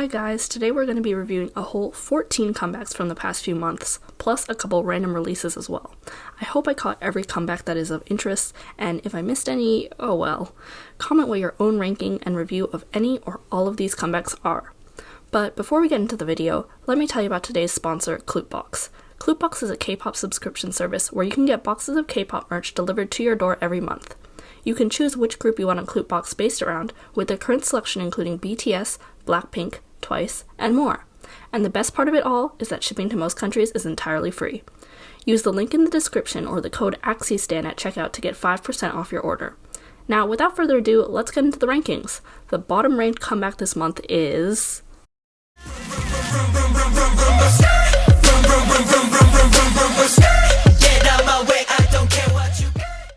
Hi guys, today we're going to be reviewing a whole 14 comebacks from the past few months, plus a couple random releases as well. I hope I caught every comeback that is of interest, and if I missed any, oh well. Comment what your own ranking and review of any or all of these comebacks are. But before we get into the video, let me tell you about today's sponsor, Clutebox. Clutebox is a K-pop subscription service where you can get boxes of K-pop merch delivered to your door every month. You can choose which group you want a Clutebox based around, with their current selection including BTS, Blackpink, Twice, and more. And the best part of it all is that shipping to most countries is entirely free. Use the link in the description or the code AXISTAN at checkout to get 5% off your order. Now, without further ado, let's get into the rankings. The bottom ranked comeback this month is...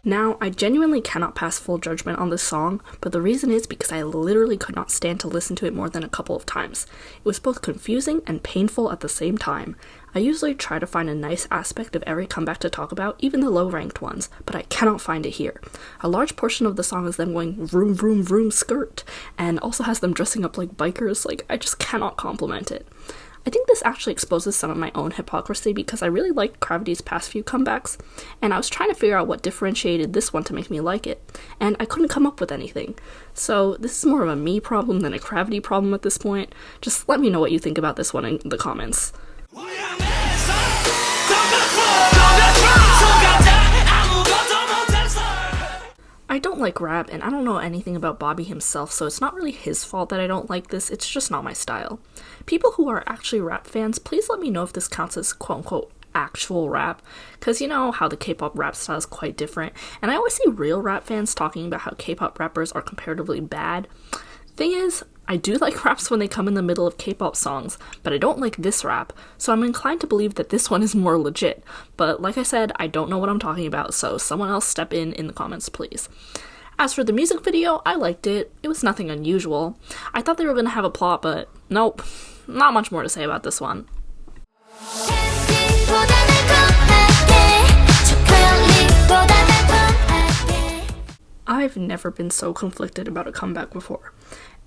Now, I genuinely cannot pass full judgment on this song, but the reason is because I literally could not stand to listen to it more than a couple of times. It was both confusing and painful at the same time. I usually try to find a nice aspect of every comeback to talk about, even the low-ranked ones, but I cannot find it here. A large portion of the song is them going vroom vroom vroom skirt, and also has them dressing up like bikers. I just cannot compliment it. I think this actually exposes some of my own hypocrisy because I really liked Cravity's past few comebacks, and I was trying to figure out what differentiated this one to make me like it, and I couldn't come up with anything. So this is more of a me problem than a Cravity problem at this point. Just let me know what you think about this one in the comments. I don't like rap, and I don't know anything about Bobby himself, so it's not really his fault that I don't like this, it's just not my style. People who are actually rap fans, please let me know if this counts as quote-unquote actual rap, because you know how the K-pop rap style is quite different, and I always see real rap fans talking about how K-pop rappers are comparatively bad. Thing is, I do like raps when they come in the middle of K-pop songs, but I don't like this rap, so I'm inclined to believe that this one is more legit. But like I said, I don't know what I'm talking about, so someone else step in the comments, please. As for the music video, I liked it. It was nothing unusual. I thought they were going to have a plot, but nope. Not much more to say about this one. I've never been so conflicted about a comeback before.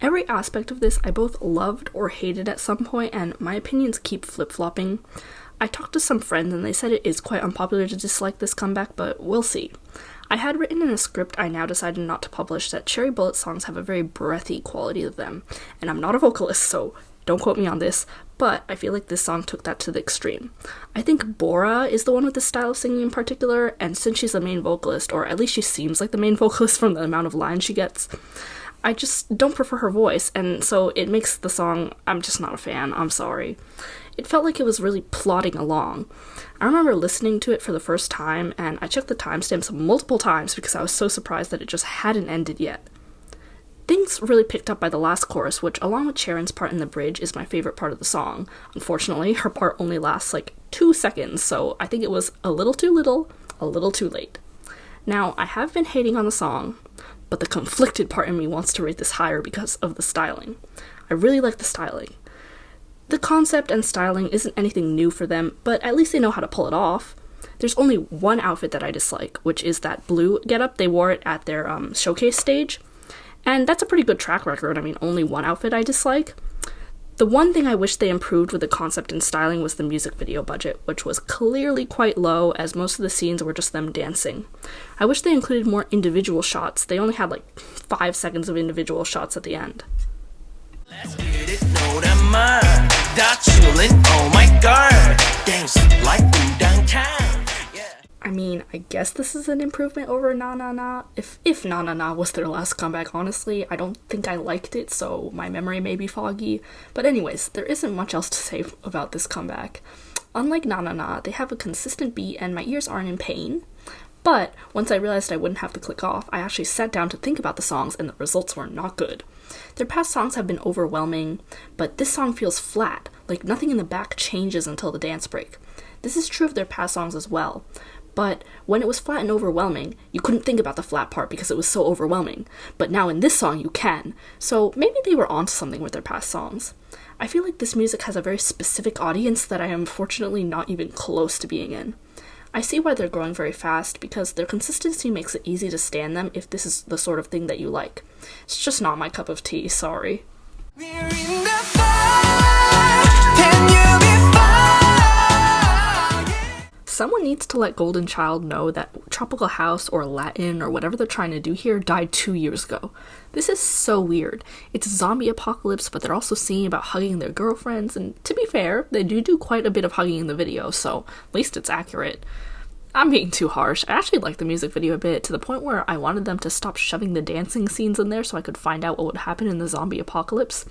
Every aspect of this I both loved or hated at some point, and my opinions keep flip-flopping. I talked to some friends and they said it is quite unpopular to dislike this comeback, but we'll see. I had written in a script I now decided not to publish that Cherry Bullet songs have a very breathy quality to them, and I'm not a vocalist, so don't quote me on this, but I feel like this song took that to the extreme. I think Bora is the one with the style of singing in particular, and since she's the main vocalist, or at least she seems like the main vocalist from the amount of lines she gets, I just don't prefer her voice, and so it makes the song, I'm just not a fan, I'm sorry. It felt like it was really plodding along. I remember listening to it for the first time, and I checked the timestamps multiple times because I was so surprised that it just hadn't ended yet. Things really picked up by the last chorus, which along with Sharon's part in the bridge is my favorite part of the song. Unfortunately, her part only lasts like 2 seconds, so I think it was a little too little, a little too late. Now, I have been hating on the song, but the conflicted part in me wants to rate this higher because of the styling. I really like the styling. The concept and styling isn't anything new for them, but at least they know how to pull it off. There's only one outfit that I dislike, which is that blue getup. They wore it at their showcase stage. And that's a pretty good track record. I mean, only one outfit I dislike. The one thing I wish they improved with the concept and styling was the music video budget, which was clearly quite low as most of the scenes were just them dancing. I wish they included more individual shots. They only had like 5 seconds of individual shots at the end. Let's get it, know that mine. That chillin', oh my god. Dance like we downtown. I mean, I guess this is an improvement over Na Na Na. If Na Na Na was their last comeback, honestly, I don't think I liked it, so my memory may be foggy. But anyways, there isn't much else to say about this comeback. Unlike Na Na Na, they have a consistent beat and my ears aren't in pain. But once I realized I wouldn't have to click off, I actually sat down to think about the songs and the results were not good. Their past songs have been overwhelming, but this song feels flat, like nothing in the back changes until the dance break. This is true of their past songs as well. But when it was flat and overwhelming, you couldn't think about the flat part because it was so overwhelming. But now in this song, you can. So maybe they were onto something with their past songs. I feel like this music has a very specific audience that I am unfortunately not even close to being in. I see why they're growing very fast because their consistency makes it easy to stand them if this is the sort of thing that you like. It's just not my cup of tea, sorry. We're in the fire. someone needs to let Golden Child know that Tropical House or Latin or whatever they're trying to do here died 2 years ago. This is so weird. It's a zombie apocalypse, but they're also singing about hugging their girlfriends, and to be fair, they do quite a bit of hugging in the video, so at least it's accurate. I'm being too harsh. I actually liked the music video a bit, to the point where I wanted them to stop shoving the dancing scenes in there so I could find out what would happen in the zombie apocalypse.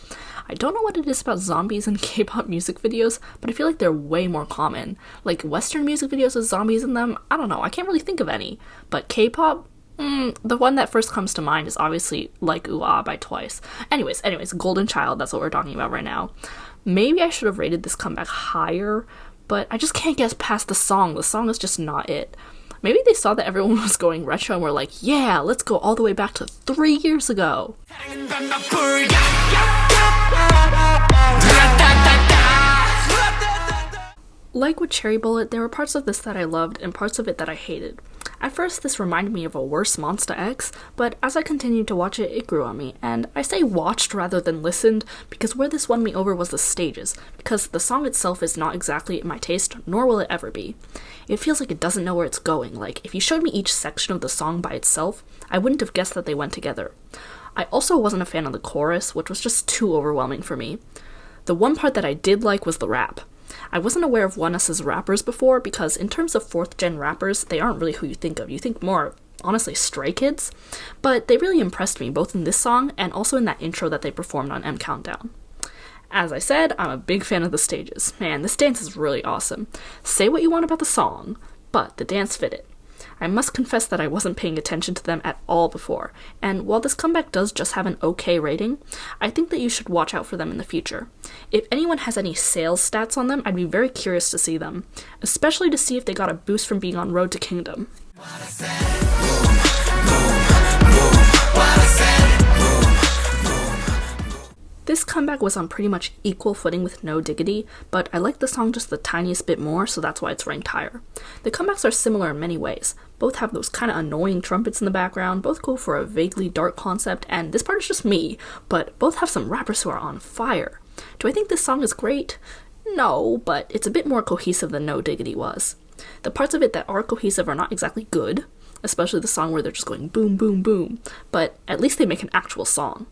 I don't know what it is about zombies in K-pop music videos, but I feel like they're way more common. Like Western music videos with zombies in them, I don't know, I can't really think of any. But K-pop? The one that first comes to mind is obviously like Hwaa by Twice. Anyways, Golden Child, that's what we're talking about right now. Maybe I should have rated this comeback higher, but I just can't get past the song. The song is just not it. Maybe they saw that everyone was going retro and were like, yeah, let's go all the way back to 3 years ago. Like with Cherry Bullet, there were parts of this that I loved and parts of it that I hated. At first, this reminded me of a worse Monsta X, but as I continued to watch it, it grew on me, and I say watched rather than listened, because where this won me over was the stages, because the song itself is not exactly my taste, nor will it ever be. It feels like it doesn't know where it's going. Like, if you showed me each section of the song by itself, I wouldn't have guessed that they went together. I also wasn't a fan of the chorus, which was just too overwhelming for me. The one part that I did like was the rap. I wasn't aware of Oneus' rappers before, because in terms of 4th gen rappers, they aren't really who you think of. You think more, honestly, Stray Kids. But they really impressed me, both in this song and also in that intro that they performed on M Countdown. As I said, I'm a big fan of the stages. Man, this dance is really awesome. Say what you want about the song, but the dance fit it. I must confess that I wasn't paying attention to them at all before, and while this comeback does just have an okay rating, I think that you should watch out for them in the future. If anyone has any sales stats on them, I'd be very curious to see them, especially to see if they got a boost from being on Road to Kingdom. This comeback was on pretty much equal footing with No Diggity, but I like the song just the tiniest bit more, so that's why it's ranked higher. The comebacks are similar in many ways. Both have those kind of annoying trumpets in the background, both go for a vaguely dark concept, and this part is just me, but both have some rappers who are on fire. Do I think this song is great? No, but it's a bit more cohesive than No Diggity was. The parts of it that are cohesive are not exactly good, especially the song where they're just going boom, boom, boom, but at least they make an actual song.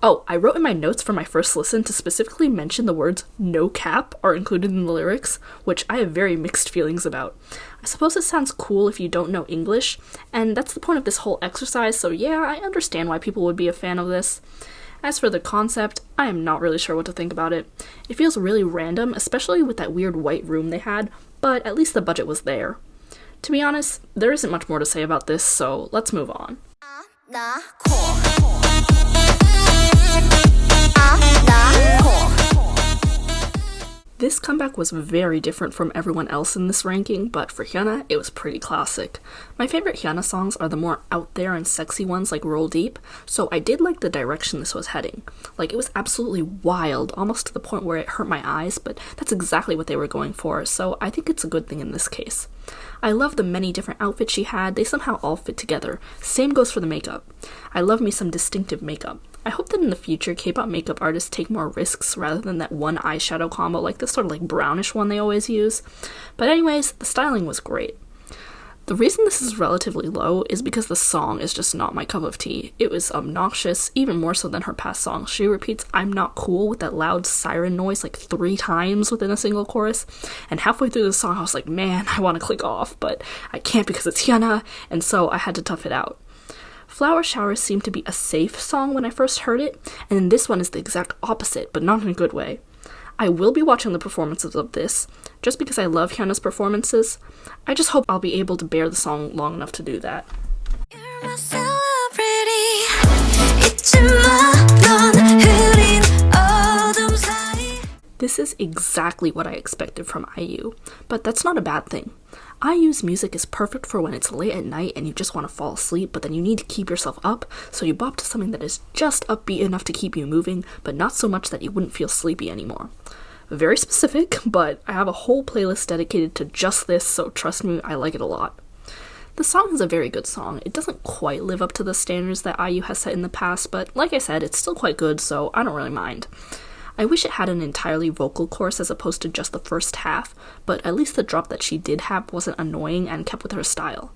Oh, I wrote in my notes for my first listen to specifically mention the words no cap are included in the lyrics, which I have very mixed feelings about. I suppose it sounds cool if you don't know English, and that's the point of this whole exercise, so yeah, I understand why people would be a fan of this. As for the concept, I am not really sure what to think about it. It feels really random, especially with that weird white room they had, but at least the budget was there. To be honest, there isn't much more to say about this, so let's move on. This comeback was very different from everyone else in this ranking, but for Hyuna, it was pretty classic. My favorite Hyuna songs are the more out there and sexy ones like Roll Deep, so I did like the direction this was heading. Like, it was absolutely wild, almost to the point where it hurt my eyes, but that's exactly what they were going for, so I think it's a good thing in this case. I love the many different outfits she had, they somehow all fit together. Same goes for the makeup. I love me some distinctive makeup. I hope that in the future, K-pop makeup artists take more risks rather than that one eyeshadow combo, like this sort of like brownish one they always use. But anyways, the styling was great. The reason this is relatively low is because the song is just not my cup of tea. It was obnoxious, even more so than her past songs. She repeats "I'm not cool" with that loud siren noise like 3 times within a single chorus, and halfway through the song I was like, man, I want to click off, but I can't because it's Hyuna, and so I had to tough it out. Flower Shower seemed to be a safe song when I first heard it, and then this one is the exact opposite, but not in a good way. I will be watching the performances of this, just because I love Hyuna's performances. I just hope I'll be able to bear the song long enough to do that. You're my celebrity. This is exactly what I expected from IU, but that's not a bad thing. IU's music is perfect for when it's late at night and you just want to fall asleep, but then you need to keep yourself up, so you bop to something that is just upbeat enough to keep you moving, but not so much that you wouldn't feel sleepy anymore. Very specific, but I have a whole playlist dedicated to just this, so trust me, I like it a lot. The song is a very good song. It doesn't quite live up to the standards that IU has set in the past, but like I said, it's still quite good, so I don't really mind. I wish it had an entirely vocal chorus as opposed to just the first half, but at least the drop that she did have wasn't annoying and kept with her style.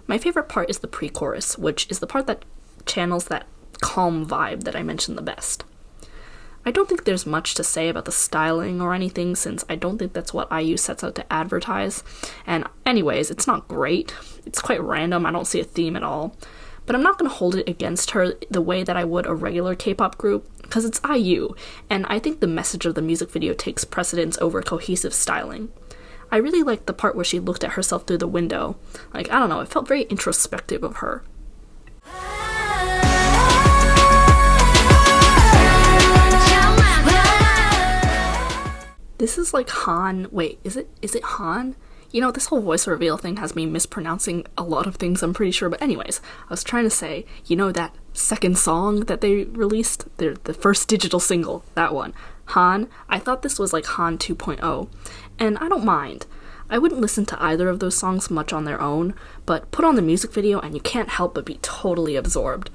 My favorite part is the pre-chorus, which is the part that channels that calm vibe that I mentioned the best. I don't think there's much to say about the styling or anything, since I don't think that's what IU sets out to advertise, and anyways, it's not great. It's quite random, I don't see a theme at all. But I'm not going to hold it against her the way that I would a regular K-pop group, because it's IU, and I think the message of the music video takes precedence over cohesive styling. I really liked the part where she looked at herself through the window. Like, I don't know, it felt very introspective of her. This is like Han. Wait, is it Han? You know, this whole voice reveal thing has me mispronouncing a lot of things, I'm pretty sure. But anyways, I was trying to say, you know that second song that they released? The first digital single, that one. Han. I thought this was like Han 2.0. And I don't mind. I wouldn't listen to either of those songs much on their own, but put on the music video and you can't help but be totally absorbed.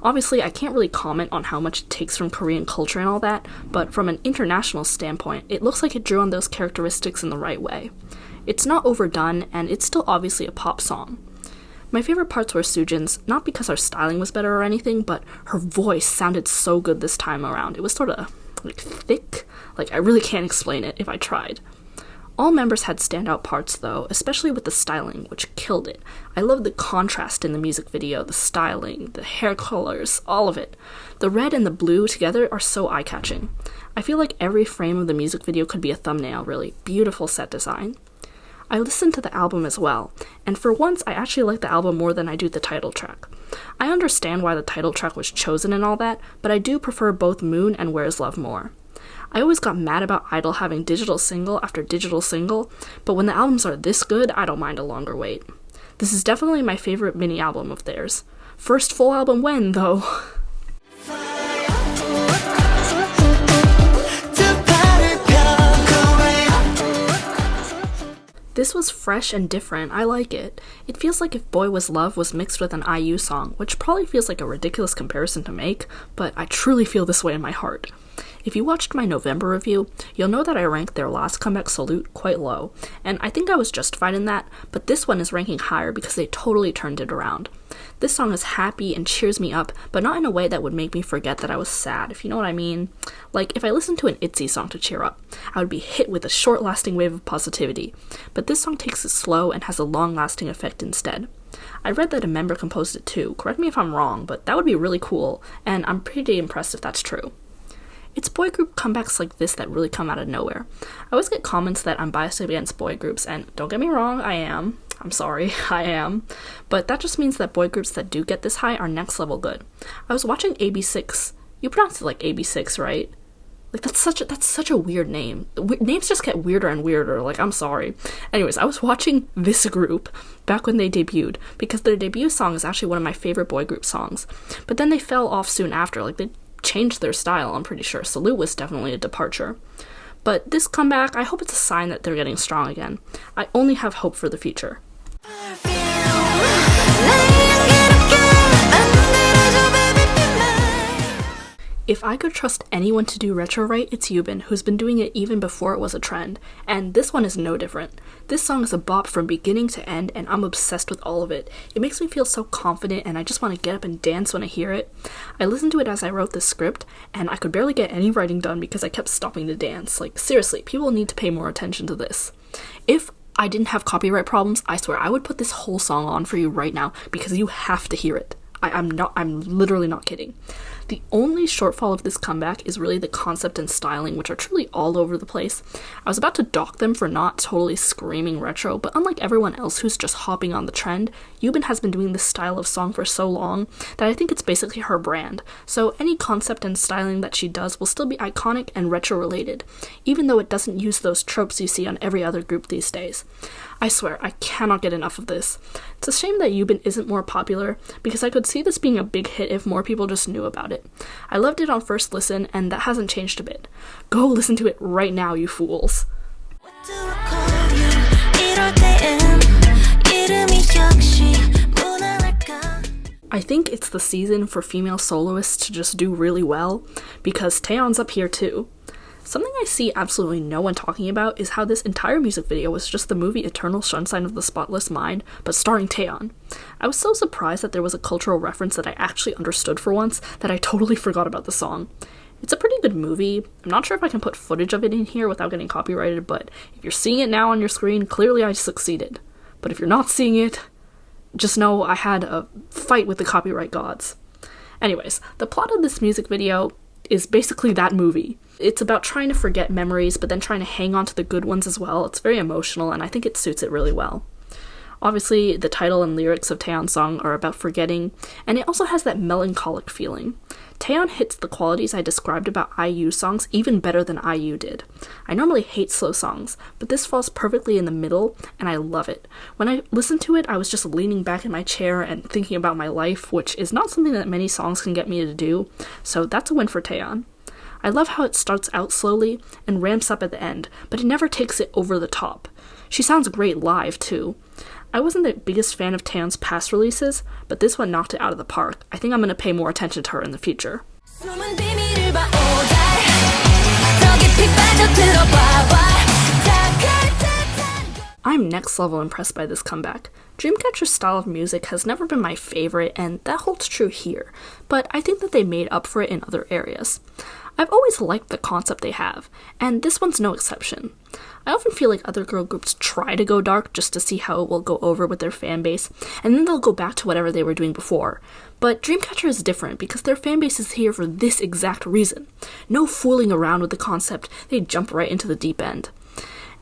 Obviously, I can't really comment on how much it takes from Korean culture and all that, but from an international standpoint, it looks like it drew on those characteristics in the right way. It's not overdone, and it's still obviously a pop song. My favorite parts were Soojin's, not because her styling was better or anything, but her voice sounded so good this time around. It was sort of, thick. I really can't explain it if I tried. All members had standout parts though, especially with the styling, which killed it. I love the contrast in the music video, the styling, the hair colors, all of it. The red and the blue together are so eye-catching. I feel like every frame of the music video could be a thumbnail, really. Beautiful set design. I listened to the album as well, and for once I actually like the album more than I do the title track. I understand why the title track was chosen and all that, but I do prefer both Moon and Where's Love more. I always got mad about I-DLE having digital single after digital single, but when the albums are this good, I don't mind a longer wait. This is definitely my favorite mini-album of theirs. First full album when, though? This was fresh and different, I like it. It feels like if Boy Was Love was mixed with an IU song, which probably feels like a ridiculous comparison to make, but I truly feel this way in my heart. If you watched my November review, you'll know that I ranked their last comeback, Salute, quite low, and I think I was justified in that, but this one is ranking higher because they totally turned it around. This song is happy and cheers me up, but not in a way that would make me forget that I was sad, if you know what I mean. Like, if I listened to an Itzy song to cheer up, I would be hit with a short-lasting wave of positivity, but this song takes it slow and has a long-lasting effect instead. I read that a member composed it too, correct me if I'm wrong, but that would be really cool, and I'm pretty impressed if that's true. It's boy group comebacks like this that really come out of nowhere. I always get comments that I'm biased against boy groups, and don't get me wrong, I am. I'm sorry, I am. But that just means that boy groups that do get this high are next level good. I was watching AB6. You pronounce it like AB6, right? That's such a weird name. Names just get weirder and weirder, I'm sorry. Anyways, I was watching this group back when they debuted, because their debut song is actually one of my favorite boy group songs. But then they fell off soon after, they changed their style, I'm pretty sure. Salute was definitely a departure. But this comeback, I hope it's a sign that they're getting strong again. I only have hope for the future. If I could trust anyone to do retro right, it's Yubin, who's been doing it even before it was a trend, and this one is no different. This song is a bop from beginning to end, and I'm obsessed with all of it. It makes me feel so confident, and I just want to get up and dance when I hear it. I listened to it as I wrote this script, and I could barely get any writing done because I kept stopping to dance. Seriously, people need to pay more attention to this. If I didn't have copyright problems, I swear I would put this whole song on for you right now, because you have to hear it. I'm literally not kidding. The only shortfall of this comeback is really the concept and styling, which are truly all over the place. I was about to dock them for not totally screaming retro, but unlike everyone else who's just hopping on the trend, Yubin has been doing this style of song for so long that I think it's basically her brand. So any concept and styling that she does will still be iconic and retro related, even though it doesn't use those tropes you see on every other group these days. I swear, I cannot get enough of this. It's a shame that Yubin isn't more popular, because I could see this being a big hit if more people just knew about it. I loved it on first listen, and that hasn't changed a bit. Go listen to it right now, you fools. I think it's the season for female soloists to just do really well, because Taeyeon's up here too. Something I see absolutely no one talking about is how this entire music video was just the movie Eternal Sunshine of the Spotless Mind, but starring Taeyeon. I was so surprised that there was a cultural reference that I actually understood for once that I totally forgot about the song. It's a pretty good movie. I'm not sure if I can put footage of it in here without getting copyrighted, but if you're seeing it now on your screen, clearly I succeeded. But if you're not seeing it, just know I had a fight with the copyright gods. Anyways, the plot of this music video is basically that movie. It's about trying to forget memories, but then trying to hang on to the good ones as well. It's very emotional, and I think it suits it really well. Obviously, the title and lyrics of Taeyeon's song are about forgetting, and it also has that melancholic feeling. Taeyeon hits the qualities I described about IU songs even better than IU did. I normally hate slow songs, but this falls perfectly in the middle, and I love it. When I listened to it, I was just leaning back in my chair and thinking about my life, which is not something that many songs can get me to do, so that's a win for Taeyeon. I love how it starts out slowly and ramps up at the end, but it never takes it over the top. She sounds great live, too. I wasn't the biggest fan of Taeyeon's past releases, but this one knocked it out of the park. I think I'm going to pay more attention to her in the future. I'm next level impressed by this comeback. Dreamcatcher's style of music has never been my favorite, and that holds true here, but I think that they made up for it in other areas. I've always liked the concept they have, and this one's no exception. I often feel like other girl groups try to go dark just to see how it will go over with their fanbase, and then they'll go back to whatever they were doing before. But Dreamcatcher is different because their fanbase is here for this exact reason. No fooling around with the concept, they jump right into the deep end.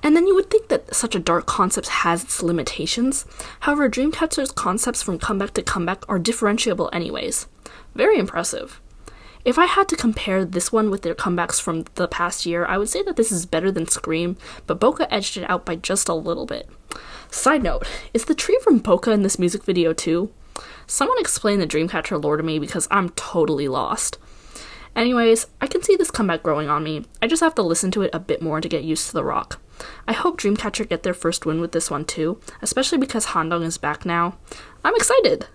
And then you would think that such a dark concept has its limitations. However, Dreamcatcher's concepts from comeback to comeback are differentiable anyways. Very impressive. If I had to compare this one with their comebacks from the past year, I would say that this is better than Scream, but Boca edged it out by just a little bit. Side note, is the tree from Boca in this music video too? Someone explain the Dreamcatcher lore to me because I'm totally lost. Anyways, I can see this comeback growing on me. I just have to listen to it a bit more to get used to the rock. I hope Dreamcatcher get their first win with this one too, especially because Handong is back now. I'm excited!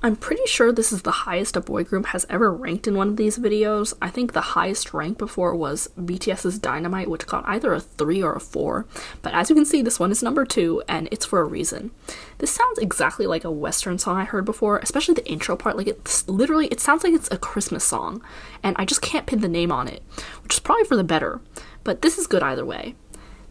I'm pretty sure this is the highest a boy group has ever ranked in one of these videos. I think the highest rank before was BTS's Dynamite, which got either a 3 or a 4, but as you can see, this one is number 2, and it's for a reason. This sounds exactly like a Western song I heard before, especially the intro part. Like, it sounds like it's a Christmas song, and I just can't pin the name on it, which is probably for the better, but this is good either way.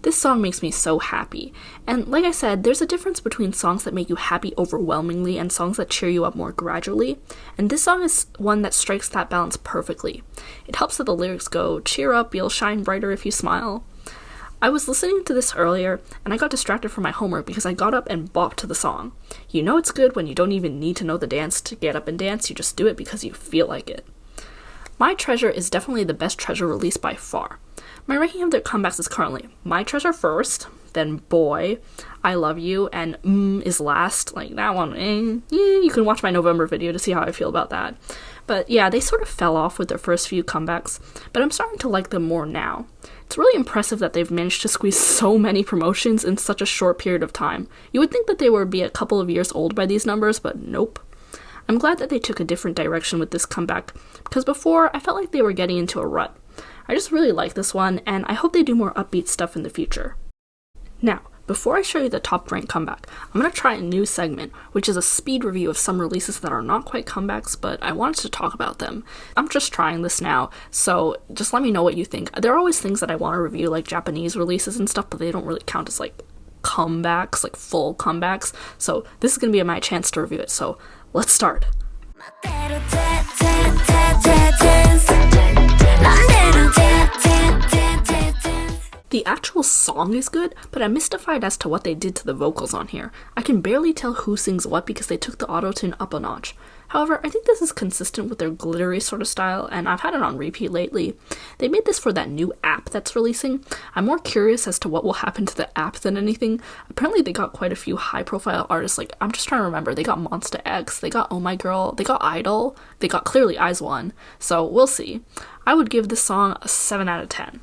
This song makes me so happy, and like I said, there's a difference between songs that make you happy overwhelmingly and songs that cheer you up more gradually, and this song is one that strikes that balance perfectly. It helps that the lyrics go, "Cheer up, you'll shine brighter if you smile." I was listening to this earlier, and I got distracted from my homework because I got up and bopped to the song. You know it's good when you don't even need to know the dance to get up and dance, you just do it because you feel like it. My Treasure is definitely the best Treasure release by far. My ranking of their comebacks is currently My Treasure first, then Boy, I Love You, and is last. Like, that one, you can watch my November video to see how I feel about that. But yeah, they sort of fell off with their first few comebacks, but I'm starting to like them more now. It's really impressive that they've managed to squeeze so many promotions in such a short period of time. You would think that they would be a couple of years old by these numbers, but nope. I'm glad that they took a different direction with this comeback, because before, I felt like they were getting into a rut. I just really like this one, and I hope they do more upbeat stuff in the future. Now, before I show you the top ranked comeback, I'm going to try a new segment, which is a speed review of some releases that are not quite comebacks, but I wanted to talk about them. I'm just trying this now, so just let me know what you think. There are always things that I want to review, like Japanese releases and stuff, but they don't really count as, like, comebacks, like full comebacks, so this is going to be my chance to review it, so let's start. The actual song is good, but I'm mystified as to what they did to the vocals on here. I can barely tell who sings what because they took the auto-tune up a notch. However, I think this is consistent with their glittery sort of style, and I've had it on repeat lately. They made this for that new app that's releasing. I'm more curious as to what will happen to the app than anything. Apparently they got quite a few high-profile artists, like, I'm just trying to remember, they got Monsta X, they got Oh My Girl, they got I-DLE, they got clearly IZ*ONE, so we'll see. I would give this song a 7 out of 10.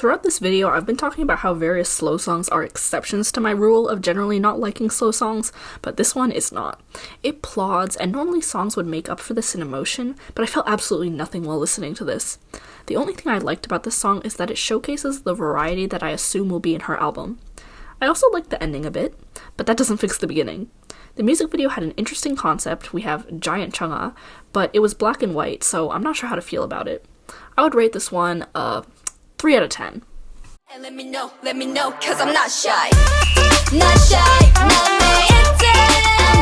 Throughout this video, I've been talking about how various slow songs are exceptions to my rule of generally not liking slow songs, but this one is not. It plods, and normally songs would make up for this in emotion, but I felt absolutely nothing while listening to this. The only thing I liked about this song is that it showcases the variety that I assume will be in her album. I also liked the ending a bit, but that doesn't fix the beginning. The music video had an interesting concept. We have giant Chungha, but it was black and white, so I'm not sure how to feel about it. I would rate this one 3 out of 10. And let me know, cause I'm not shy. Not shy, not me, I'm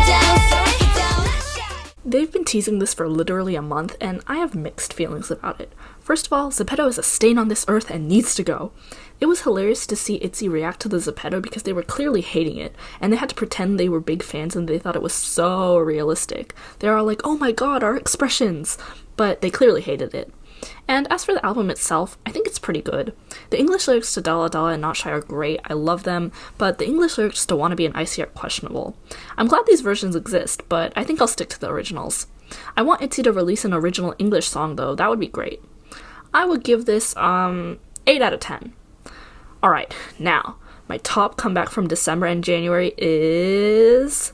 down, so get down, not shy. They've been teasing this for literally a month, and I have mixed feelings about it. First of all, Zepeto is a stain on this earth and needs to go. It was hilarious to see Itzy react to the Zepeto because they were clearly hating it, and they had to pretend they were big fans and they thought it was so realistic. They are all like, oh my god, our expressions! But they clearly hated it. And as for the album itself, I think it's pretty good. The English lyrics to Dala Dala and Not Shy are great, I love them, but the English lyrics to Wanna Be an Icy are questionable. I'm glad these versions exist, but I think I'll stick to the originals. I want Itzy to release an original English song though, that would be great. I would give this 8 out of 10. Alright, now, my top comeback from December and January is...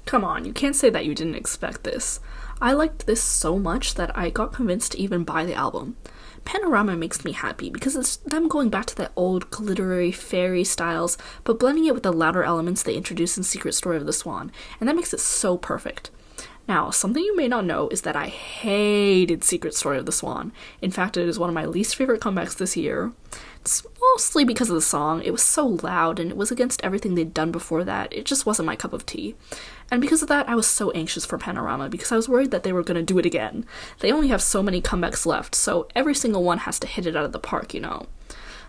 Come on, you can't say that you didn't expect this. I liked this so much that I got convinced to even buy the album. Panorama makes me happy because it's them going back to that old glittery fairy styles, but blending it with the louder elements they introduced in Secret Story of the Swan, and that makes it so perfect. Now, something you may not know is that I hated Secret Story of the Swan. In fact, it is one of my least favorite comebacks this year. It's mostly because of the song. It was so loud and it was against everything they'd done before that. It just wasn't my cup of tea. And because of that, I was so anxious for Panorama because I was worried that they were going to do it again. They only have so many comebacks left, so every single one has to hit it out of the park, you know.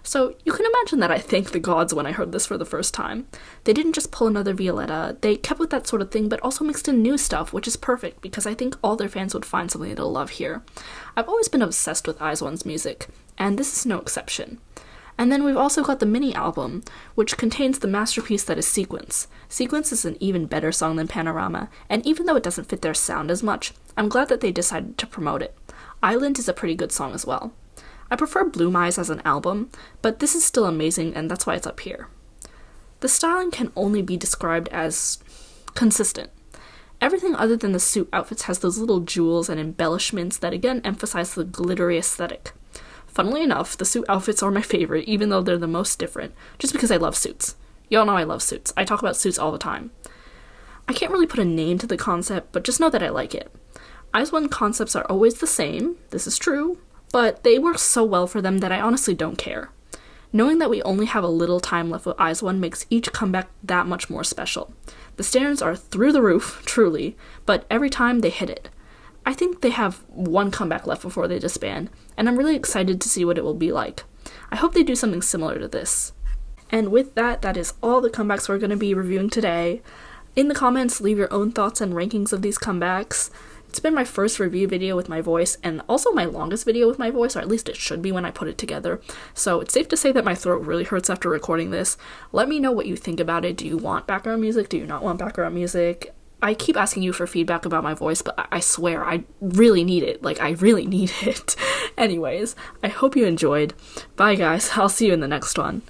So you can imagine that I thanked the gods when I heard this for the first time. They didn't just pull another Violetta, they kept with that sort of thing but also mixed in new stuff, which is perfect because I think all their fans would find something to love here. I've always been obsessed with IZ*ONE's music, and this is no exception. And then we've also got the mini album, which contains the masterpiece that is Sequence. Sequence is an even better song than Panorama, and even though it doesn't fit their sound as much, I'm glad that they decided to promote it. Island is a pretty good song as well. I prefer Bloom Eyes as an album, but this is still amazing and that's why it's up here. The styling can only be described as consistent. Everything other than the suit outfits has those little jewels and embellishments that again emphasize the glittery aesthetic. Funnily enough, the suit outfits are my favorite, even though they're the most different, just because I love suits. Y'all know I love suits. I talk about suits all the time. I can't really put a name to the concept, but just know that I like it. IZ*ONE concepts are always the same, this is true, but they work so well for them that I honestly don't care. Knowing that we only have a little time left with IZ*ONE makes each comeback that much more special. The standards are through the roof, truly, but every time they hit it. I think they have one comeback left before they disband, and I'm really excited to see what it will be like. I hope they do something similar to this. And with that, that is all the comebacks we're going to be reviewing today. In the comments, leave your own thoughts and rankings of these comebacks. It's been my first review video with my voice, and also my longest video with my voice, or at least it should be when I put it together. So it's safe to say that my throat really hurts after recording this. Let me know what you think about it. Do you want background music? Do you not want background music? I keep asking you for feedback about my voice, but I swear, I really need it. Like, I really need it. Anyways, I hope you enjoyed. Bye guys, I'll see you in the next one.